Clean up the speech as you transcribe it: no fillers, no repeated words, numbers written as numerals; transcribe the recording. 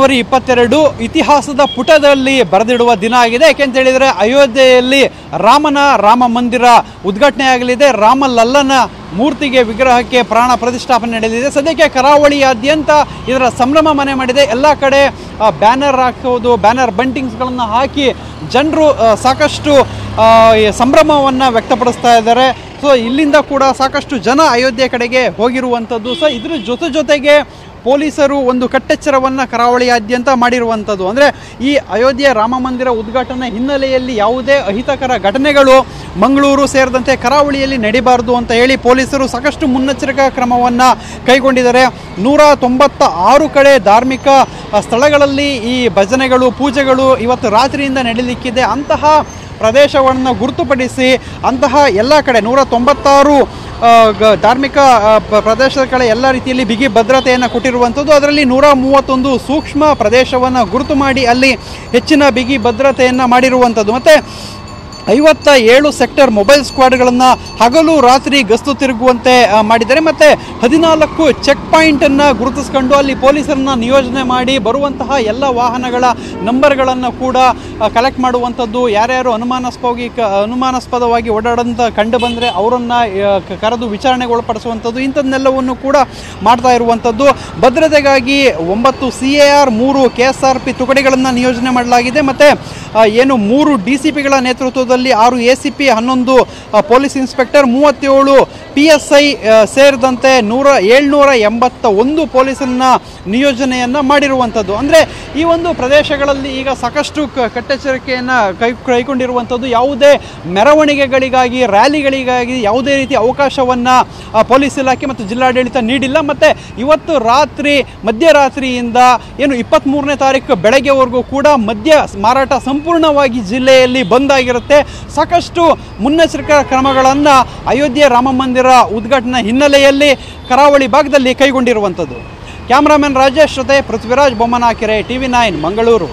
ಜನವರಿ 22 ಇತಿಹಾಸದ ಪುಟದಲ್ಲಿ ಬರೆದಿಡುವ ದಿನ ಆಗಿದೆ. ಯಾಕೆಂತ ಹೇಳಿದರೆ ಅಯೋಧ್ಯೆಯಲ್ಲಿ ರಾಮ ಮಂದಿರ ಉದ್ಘಾಟನೆ ಆಗಲಿದೆ. ರಾಮಲಲ್ಲನ ಮೂರ್ತಿಗೆ ವಿಗ್ರಹಕ್ಕೆ ಪ್ರಾಣ ಪ್ರತಿಷ್ಠಾಪನೆ ನಡೆಯಲಿದೆ. ಸದ್ಯಕ್ಕೆ ಕರಾವಳಿಯಾದ್ಯಂತ ಇದರ ಸಂಭ್ರಮ ಮನೆ ಮಾಡಿದೆ. ಎಲ್ಲ ಕಡೆ ಬ್ಯಾನರ್ ಹಾಕೋದು, ಬ್ಯಾನರ್ ಬಂಟಿಂಗ್ಸ್ಗಳನ್ನು ಹಾಕಿ ಜನರು ಸಾಕಷ್ಟು ಸಂಭ್ರಮವನ್ನು ವ್ಯಕ್ತಪಡಿಸ್ತಾ ಇದ್ದಾರೆ. ಸೊ ಇಲ್ಲಿಂದ ಕೂಡ ಸಾಕಷ್ಟು ಜನ ಅಯೋಧ್ಯೆ ಕಡೆಗೆ ಹೋಗಿರುವಂಥದ್ದು. ಸೊ ಇದ್ರ ಜೊತೆಗೆ ಪೊಲೀಸರು ಒಂದು ಕಟ್ಟೆಚ್ಚರವನ್ನು ಕರಾವಳಿಯಾದ್ಯಂತ ಮಾಡಿರುವಂಥದ್ದು. ಅಂದರೆ ಈ ಅಯೋಧ್ಯೆ ರಾಮ ಮಂದಿರ ಉದ್ಘಾಟನೆ ಹಿನ್ನೆಲೆಯಲ್ಲಿ ಯಾವುದೇ ಅಹಿತಕರ ಘಟನೆಗಳು ಮಂಗಳೂರು ಸೇರಿದಂತೆ ಕರಾವಳಿಯಲ್ಲಿ ನಡೀಬಾರದು ಅಂತ ಹೇಳಿ ಪೊಲೀಸರು ಸಾಕಷ್ಟು ಮುನ್ನೆಚ್ಚರಿಕಾ ಕ್ರಮವನ್ನು ಕೈಗೊಂಡಿದ್ದಾರೆ. 196 ಕಡೆ ಧಾರ್ಮಿಕ ಸ್ಥಳಗಳಲ್ಲಿ ಈ ಭಜನೆಗಳು, ಪೂಜೆಗಳು ಇವತ್ತು ರಾತ್ರಿಯಿಂದ ನಡೀಲಿಕ್ಕಿದೆ. ಅಂತಹ ಪ್ರದೇಶವನ್ನು ಗುರುತುಪಡಿಸಿ ಅಂತಹ ಎಲ್ಲ ಕಡೆ 196 ಧಾರ್ಮಿಕ ಪ್ರದೇಶದ ಕಡೆ ಎಲ್ಲ ರೀತಿಯಲ್ಲಿ ಬಿಗಿ ಭದ್ರತೆಯನ್ನು ಕೊಟ್ಟಿರುವಂಥದ್ದು. ಅದರಲ್ಲಿ 131 ಸೂಕ್ಷ್ಮ ಪ್ರದೇಶವನ್ನು ಗುರುತು ಮಾಡಿ ಅಲ್ಲಿ ಹೆಚ್ಚಿನ ಬಿಗಿ ಭದ್ರತೆಯನ್ನು ಮಾಡಿರುವಂಥದ್ದು. ಮತ್ತು 57 ಸೆಕ್ಟರ್ ಮೊಬೈಲ್ ಸ್ಕ್ವಾಡ್ಗಳನ್ನು ಹಗಲು ರಾತ್ರಿ ಗಸ್ತು ತಿರುಗುವಂತೆ ಮಾಡಿದ್ದಾರೆ. ಮತ್ತು 14 ಚೆಕ್ ಪಾಯಿಂಟನ್ನು ಗುರುತಿಸ್ಕೊಂಡು ಅಲ್ಲಿ ಪೊಲೀಸರನ್ನು ನಿಯೋಜನೆ ಮಾಡಿ ಬರುವಂತಹ ಎಲ್ಲ ವಾಹನಗಳ ನಂಬರ್ಗಳನ್ನು ಕೂಡ ಕಲೆಕ್ಟ್ ಮಾಡುವಂಥದ್ದು. ಯಾರ್ಯಾರು ಅನುಮಾನಾಸ್ಪದವಾಗಿ ಓಡಾಡೋಂಥ ಕಂಡು ಬಂದರೆ ಅವರನ್ನು ಕರೆದು ವಿಚಾರಣೆಗೆ ಒಳಪಡಿಸುವಂಥದ್ದು, ಇಂಥದ್ದನ್ನೆಲ್ಲವನ್ನು ಕೂಡ ಮಾಡ್ತಾ ಇರುವಂಥದ್ದು. ಭದ್ರತೆಗಾಗಿ 9 CAR 3 KSRP ತುಕಡಿಗಳನ್ನು ನಿಯೋಜನೆ ಮಾಡಲಾಗಿದೆ. ಮತ್ತು ಏನು 3 DCPಗಳ ನೇತೃತ್ವದಲ್ಲಿ 6 ACP, 11 ಪೊಲೀಸ್ ಇನ್ಸ್ಪೆಕ್ಟರ್, 37 PSI ಸೇರಿದಂತೆ 781 ಪೊಲೀಸರನ್ನ ನಿಯೋಜನೆಯನ್ನು ಮಾಡಿರುವಂಥದ್ದು. ಅಂದರೆ ಈ ಒಂದು ಪ್ರದೇಶಗಳಲ್ಲಿ ಈಗ ಸಾಕಷ್ಟು ಕಟ್ಟೆಚ್ಚರಿಕೆಯನ್ನು ಕೈಗೊಂಡಿರುವಂಥದ್ದು. ಯಾವುದೇ ಮೆರವಣಿಗೆಗಳಿಗಾಗಿ, ರ್ಯಾಲಿಗಳಿಗಾಗಿ ಯಾವುದೇ ರೀತಿ ಅವಕಾಶವನ್ನು ಪೊಲೀಸ್ ಇಲಾಖೆ ಮತ್ತು ಜಿಲ್ಲಾಡಳಿತ ನೀಡಿಲ್ಲ. ಮತ್ತು ಇವತ್ತು ಮಧ್ಯರಾತ್ರಿಯಿಂದ ಏನು 23ನೇ ತಾರೀಕು ಬೆಳಗ್ಗೆವರೆಗೂ ಕೂಡ ಮದ್ಯ ಮಾರಾಟ ಸಂಪೂರ್ಣವಾಗಿ ಜಿಲ್ಲೆಯಲ್ಲಿ ಬಂದ್ ಆಗಿರುತ್ತೆ. ಸಾಕಷ್ಟು ಮುನ್ನೆಚ್ಚರಿಕಾ ಕ್ರಮಗಳನ್ನು ಅಯೋಧ್ಯೆ ರಾಮ ಮಂದಿರ ಉದ್ಘಾಟನೆ ಹಿನ್ನೆಲೆಯಲ್ಲಿ ಕರಾವಳಿ ಭಾಗದಲ್ಲಿ ಕೈಗೊಂಡಿರುವಂಥದ್ದು. ಕ್ಯಾಮರಾಮನ್ ರಾಜೇಶ್ ಜೊತೆ ಪೃಥ್ವಿರಾಜ್ ಬೊಮ್ಮನಾಕೆರೆ, TV9 ಮಂಗಳೂರು.